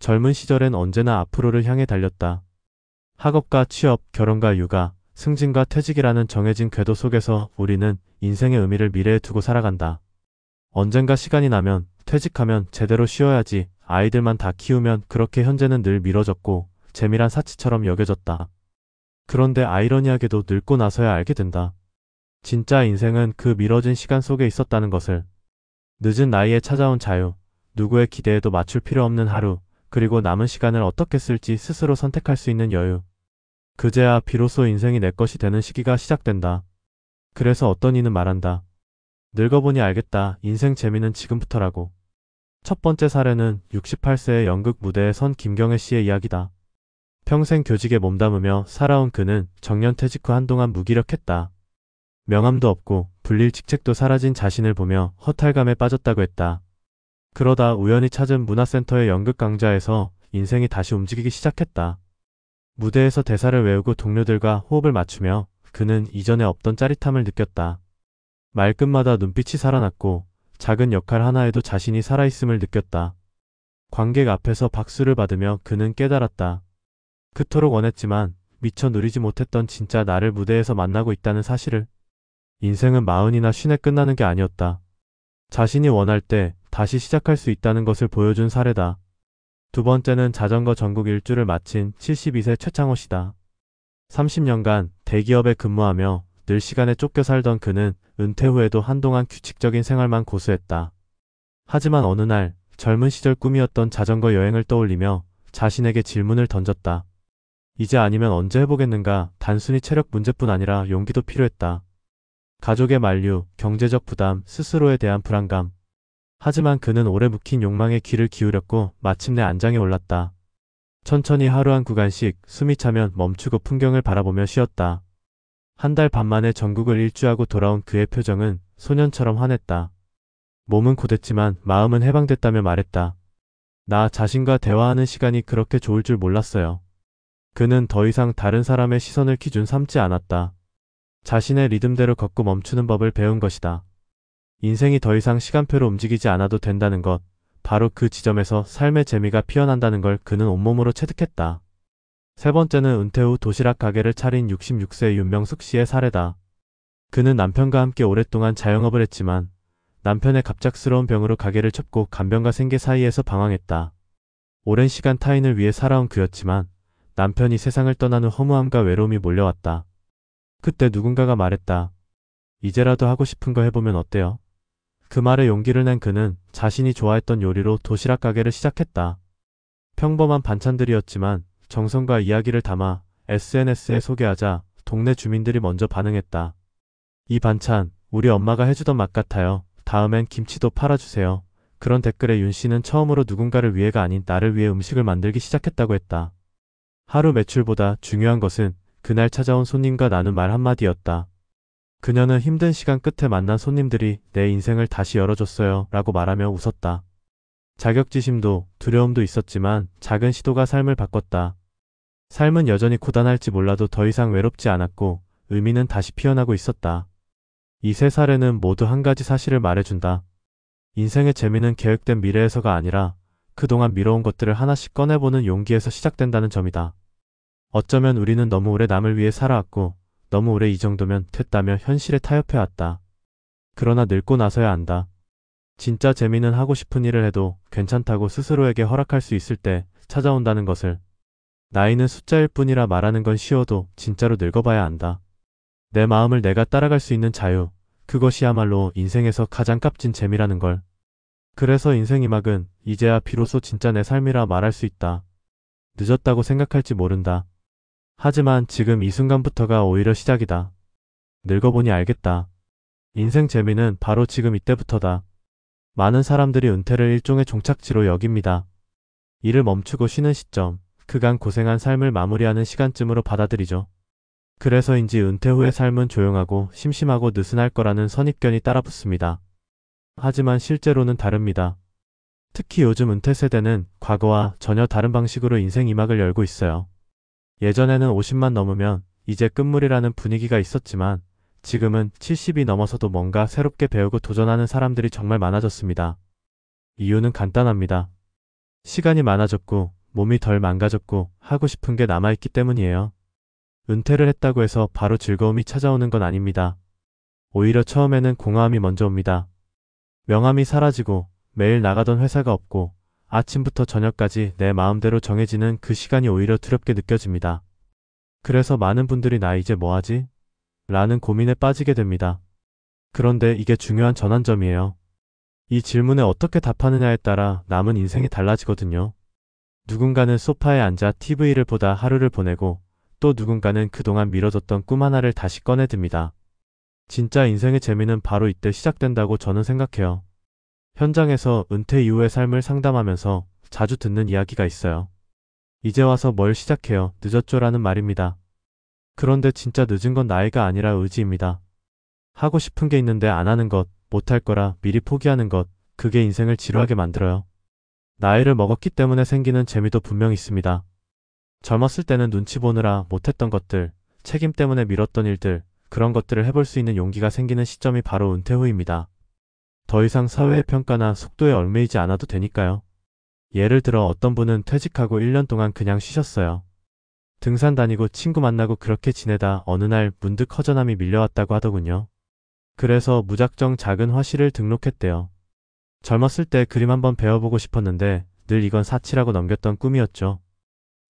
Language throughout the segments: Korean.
젊은 시절엔 언제나 앞으로를 향해 달렸다. 학업과 취업, 결혼과 육아, 승진과 퇴직이라는 정해진 궤도 속에서 우리는 인생의 의미를 미래에 두고 살아간다. 언젠가 시간이 나면, 퇴직하면 제대로 쉬어야지, 아이들만 다 키우면 그렇게 현재는 늘 미뤄졌고 재미란 사치처럼 여겨졌다. 그런데 아이러니하게도 늙고 나서야 알게 된다. 진짜 인생은 그 미뤄진 시간 속에 있었다는 것을. 늦은 나이에 찾아온 자유, 누구의 기대에도 맞출 필요 없는 하루, 그리고 남은 시간을 어떻게 쓸지 스스로 선택할 수 있는 여유. 그제야 비로소 인생이 내 것이 되는 시기가 시작된다. 그래서 어떤 이는 말한다. 늙어보니 알겠다. 인생 재미는 지금부터라고. 첫 번째 사례는 68세의 연극 무대에 선 김경애 씨의 이야기다. 평생 교직에 몸담으며 살아온 그는 정년퇴직 후 한동안 무기력했다. 명함도 없고 불릴 직책도 사라진 자신을 보며 허탈감에 빠졌다고 했다. 그러다 우연히 찾은 문화센터의 연극 강좌에서 인생이 다시 움직이기 시작했다. 무대에서 대사를 외우고 동료들과 호흡을 맞추며 그는 이전에 없던 짜릿함을 느꼈다. 말끝마다 눈빛이 살아났고 작은 역할 하나에도 자신이 살아있음을 느꼈다. 관객 앞에서 박수를 받으며 그는 깨달았다. 그토록 원했지만 미처 누리지 못했던 진짜 나를 무대에서 만나고 있다는 사실을. 인생은 40이나 50에 끝나는 게 아니었다. 자신이 원할 때 다시 시작할 수 있다는 것을 보여준 사례다. 두 번째는 자전거 전국 일주를 마친 72세 최창호 씨다. 30년간 대기업에 근무하며 늘 시간에 쫓겨 살던 그는 은퇴 후에도 한동안 규칙적인 생활만 고수했다. 하지만 어느 날 젊은 시절 꿈이었던 자전거 여행을 떠올리며 자신에게 질문을 던졌다. 이제 아니면 언제 해보겠는가. 단순히 체력 문제뿐 아니라 용기도 필요했다. 가족의 만류, 경제적 부담, 스스로에 대한 불안감. 하지만 그는 오래 묵힌 욕망에 귀를 기울였고 마침내 안장에 올랐다. 천천히 하루 한 구간씩 숨이 차면 멈추고 풍경을 바라보며 쉬었다. 한 달 반 만에 전국을 일주하고 돌아온 그의 표정은 소년처럼 환했다. 몸은 고됐지만 마음은 해방됐다며 말했다. 나 자신과 대화하는 시간이 그렇게 좋을 줄 몰랐어요. 그는 더 이상 다른 사람의 시선을 기준 삼지 않았다. 자신의 리듬대로 걷고 멈추는 법을 배운 것이다. 인생이 더 이상 시간표로 움직이지 않아도 된다는 것, 바로 그 지점에서 삶의 재미가 피어난다는 걸 그는 온몸으로 체득했다. 세 번째는 은퇴 후 도시락 가게를 차린 66세 윤명숙 씨의 사례다. 그는 남편과 함께 오랫동안 자영업을 했지만 남편의 갑작스러운 병으로 가게를 접고 간병과 생계 사이에서 방황했다. 오랜 시간 타인을 위해 살아온 그였지만 남편이 세상을 떠난 후 허무함과 외로움이 몰려왔다. 그때 누군가가 말했다. 이제라도 하고 싶은 거 해보면 어때요? 그 말에 용기를 낸 그는 자신이 좋아했던 요리로 도시락 가게를 시작했다. 평범한 반찬들이었지만 정성과 이야기를 담아 SNS에 소개하자 동네 주민들이 먼저 반응했다. 이 반찬 우리 엄마가 해주던 맛 같아요. 다음엔 김치도 팔아주세요. 그런 댓글에 윤 씨는 처음으로 누군가를 위해가 아닌 나를 위해 음식을 만들기 시작했다고 했다. 하루 매출보다 중요한 것은 그날 찾아온 손님과 나눈 말 한마디였다. 그녀는 힘든 시간 끝에 만난 손님들이 내 인생을 다시 열어줬어요 라고 말하며 웃었다. 자격지심도 두려움도 있었지만 작은 시도가 삶을 바꿨다. 삶은 여전히 고단할지 몰라도 더 이상 외롭지 않았고 의미는 다시 피어나고 있었다. 이 세 사례는 모두 한 가지 사실을 말해준다. 인생의 재미는 계획된 미래에서가 아니라 그동안 미뤄온 것들을 하나씩 꺼내보는 용기에서 시작된다는 점이다. 어쩌면 우리는 너무 오래 남을 위해 살아왔고 너무 오래 이 정도면 됐다며 현실에 타협해왔다. 그러나 늙고 나서야 안다. 진짜 재미는 하고 싶은 일을 해도 괜찮다고 스스로에게 허락할 수 있을 때 찾아온다는 것을. 나이는 숫자일 뿐이라 말하는 건 쉬워도 진짜로 늙어봐야 안다. 내 마음을 내가 따라갈 수 있는 자유, 그것이야말로 인생에서 가장 값진 재미라는 걸. 그래서 인생 이막은 이제야 비로소 진짜 내 삶이라 말할 수 있다. 늦었다고 생각할지 모른다. 하지만 지금 이 순간부터가 오히려 시작이다. 늙어보니 알겠다. 인생 재미는 바로 지금 이때부터다. 많은 사람들이 은퇴를 일종의 종착지로 여깁니다. 일을 멈추고 쉬는 시점, 그간 고생한 삶을 마무리하는 시간쯤으로 받아들이죠. 그래서인지 은퇴 후의 삶은 조용하고 심심하고 느슨할 거라는 선입견이 따라붙습니다. 하지만 실제로는 다릅니다. 특히 요즘 은퇴 세대는 과거와 전혀 다른 방식으로 인생 이막을 열고 있어요. 예전에는 50만 넘으면 이제 끝물이라는 분위기가 있었지만 지금은 70이 넘어서도 뭔가 새롭게 배우고 도전하는 사람들이 정말 많아졌습니다. 이유는 간단합니다. 시간이 많아졌고 몸이 덜 망가졌고 하고 싶은 게 남아있기 때문이에요. 은퇴를 했다고 해서 바로 즐거움이 찾아오는 건 아닙니다. 오히려 처음에는 공허함이 먼저 옵니다. 명함이 사라지고 매일 나가던 회사가 없고 아침부터 저녁까지 내 마음대로 정해지는 그 시간이 오히려 두렵게 느껴집니다. 그래서 많은 분들이 나 이제 뭐하지? 라는 고민에 빠지게 됩니다. 그런데 이게 중요한 전환점이에요. 이 질문에 어떻게 답하느냐에 따라 남은 인생이 달라지거든요. 누군가는 소파에 앉아 TV를 보다 하루를 보내고 또 누군가는 그동안 미뤄뒀던 꿈 하나를 다시 꺼내듭니다. 진짜 인생의 재미는 바로 이때 시작된다고 저는 생각해요. 현장에서 은퇴 이후의 삶을 상담하면서 자주 듣는 이야기가 있어요. 이제 와서 뭘 시작해요? 늦었죠라는 말입니다. 그런데 진짜 늦은 건 나이가 아니라 의지입니다. 하고 싶은 게 있는데 안 하는 것, 못할 거라 미리 포기하는 것, 그게 인생을 지루하게 만들어요. 나이를 먹었기 때문에 생기는 재미도 분명 있습니다. 젊었을 때는 눈치 보느라 못했던 것들, 책임 때문에 미뤘던 일들, 그런 것들을 해볼 수 있는 용기가 생기는 시점이 바로 은퇴 후입니다. 더 이상 사회의 평가나 속도에 얽매이지 않아도 되니까요. 예를 들어 어떤 분은 퇴직하고 1년 동안 그냥 쉬셨어요. 등산 다니고 친구 만나고 그렇게 지내다 어느 날 문득 허전함이 밀려왔다고 하더군요. 그래서 무작정 작은 화실을 등록했대요. 젊었을 때 그림 한번 배워보고 싶었는데 늘 이건 사치라고 넘겼던 꿈이었죠.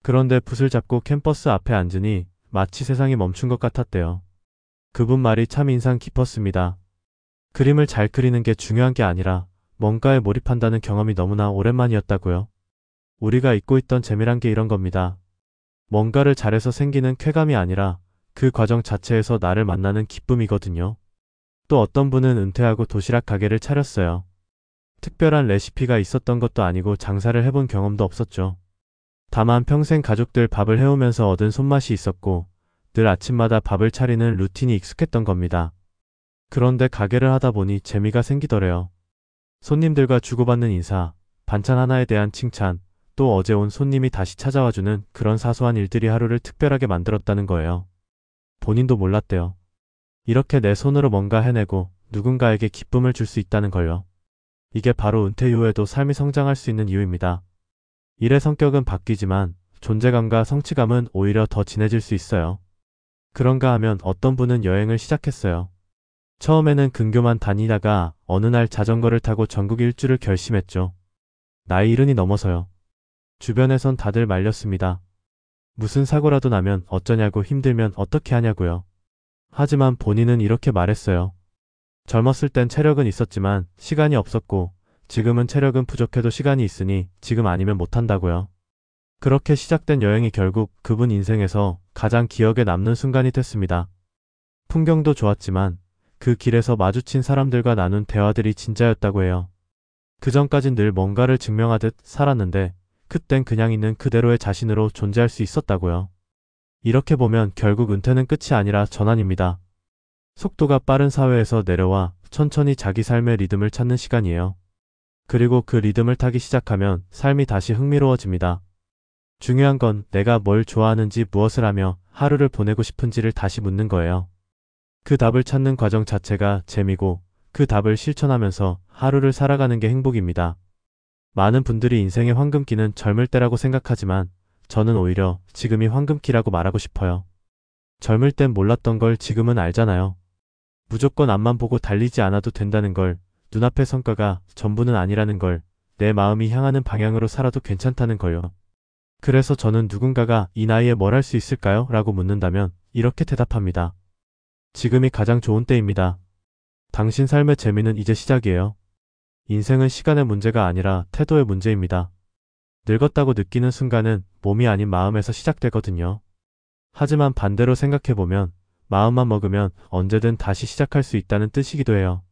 그런데 붓을 잡고 캠퍼스 앞에 앉으니 마치 세상이 멈춘 것 같았대요. 그분 말이 참 인상 깊었습니다. 그림을 잘 그리는 게 중요한 게 아니라 뭔가에 몰입한다는 경험이 너무나 오랜만이었다고요. 우리가 잊고 있던 재미란 게 이런 겁니다. 뭔가를 잘해서 생기는 쾌감이 아니라 그 과정 자체에서 나를 만나는 기쁨이거든요. 또 어떤 분은 은퇴하고 도시락 가게를 차렸어요. 특별한 레시피가 있었던 것도 아니고 장사를 해본 경험도 없었죠. 다만 평생 가족들 밥을 해오면서 얻은 손맛이 있었고 늘 아침마다 밥을 차리는 루틴이 익숙했던 겁니다. 그런데 가게를 하다 보니 재미가 생기더래요. 손님들과 주고받는 인사, 반찬 하나에 대한 칭찬, 또 어제 온 손님이 다시 찾아와주는 그런 사소한 일들이 하루를 특별하게 만들었다는 거예요. 본인도 몰랐대요. 이렇게 내 손으로 뭔가 해내고 누군가에게 기쁨을 줄 수 있다는 걸요. 이게 바로 은퇴 이후에도 삶이 성장할 수 있는 이유입니다. 일의 성격은 바뀌지만 존재감과 성취감은 오히려 더 진해질 수 있어요. 그런가 하면 어떤 분은 여행을 시작했어요. 처음에는 근교만 다니다가 어느 날 자전거를 타고 전국 일주를 결심했죠. 나이 70이 넘어서요. 주변에선 다들 말렸습니다. 무슨 사고라도 나면 어쩌냐고 힘들면 어떻게 하냐고요. 하지만 본인은 이렇게 말했어요. 젊었을 땐 체력은 있었지만 시간이 없었고 지금은 체력은 부족해도 시간이 있으니 지금 아니면 못한다고요. 그렇게 시작된 여행이 결국 그분 인생에서 가장 기억에 남는 순간이 됐습니다. 풍경도 좋았지만 그 길에서 마주친 사람들과 나눈 대화들이 진짜였다고 해요. 그전까진 늘 뭔가를 증명하듯 살았는데 그땐 그냥 있는 그대로의 자신으로 존재할 수 있었다고요. 이렇게 보면 결국 은퇴는 끝이 아니라 전환입니다. 속도가 빠른 사회에서 내려와 천천히 자기 삶의 리듬을 찾는 시간이에요. 그리고 그 리듬을 타기 시작하면 삶이 다시 흥미로워집니다. 중요한 건 내가 뭘 좋아하는지 무엇을 하며 하루를 보내고 싶은지를 다시 묻는 거예요. 그 답을 찾는 과정 자체가 재미고 그 답을 실천하면서 하루를 살아가는 게 행복입니다. 많은 분들이 인생의 황금기는 젊을 때라고 생각하지만 저는 오히려 지금이 황금기라고 말하고 싶어요. 젊을 땐 몰랐던 걸 지금은 알잖아요. 무조건 앞만 보고 달리지 않아도 된다는 걸, 눈앞의 성과가 전부는 아니라는 걸, 내 마음이 향하는 방향으로 살아도 괜찮다는 걸요. 그래서 저는 누군가가 이 나이에 뭘 할 수 있을까요? 라고 묻는다면 이렇게 대답합니다. 지금이 가장 좋은 때입니다. 당신 삶의 재미는 이제 시작이에요. 인생은 시간의 문제가 아니라 태도의 문제입니다. 늙었다고 느끼는 순간은 몸이 아닌 마음에서 시작되거든요. 하지만 반대로 생각해보면 마음만 먹으면 언제든 다시 시작할 수 있다는 뜻이기도 해요.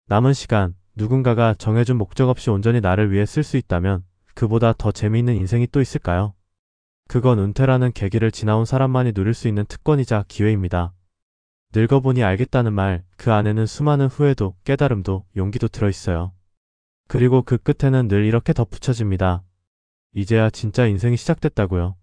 남은 시간, 누군가가 정해준 목적 없이 온전히 나를 위해 쓸 수 있다면 그보다 더 재미있는 인생이 또 있을까요? 그건 은퇴라는 계기를 지나온 사람만이 누릴 수 있는 특권이자 기회입니다. 늙어보니 알겠다는 말, 그 안에는 수많은 후회도, 깨달음도, 용기도 들어있어요. 그리고 그 끝에는 늘 이렇게 덧붙여집니다. 이제야 진짜 인생이 시작됐다고요.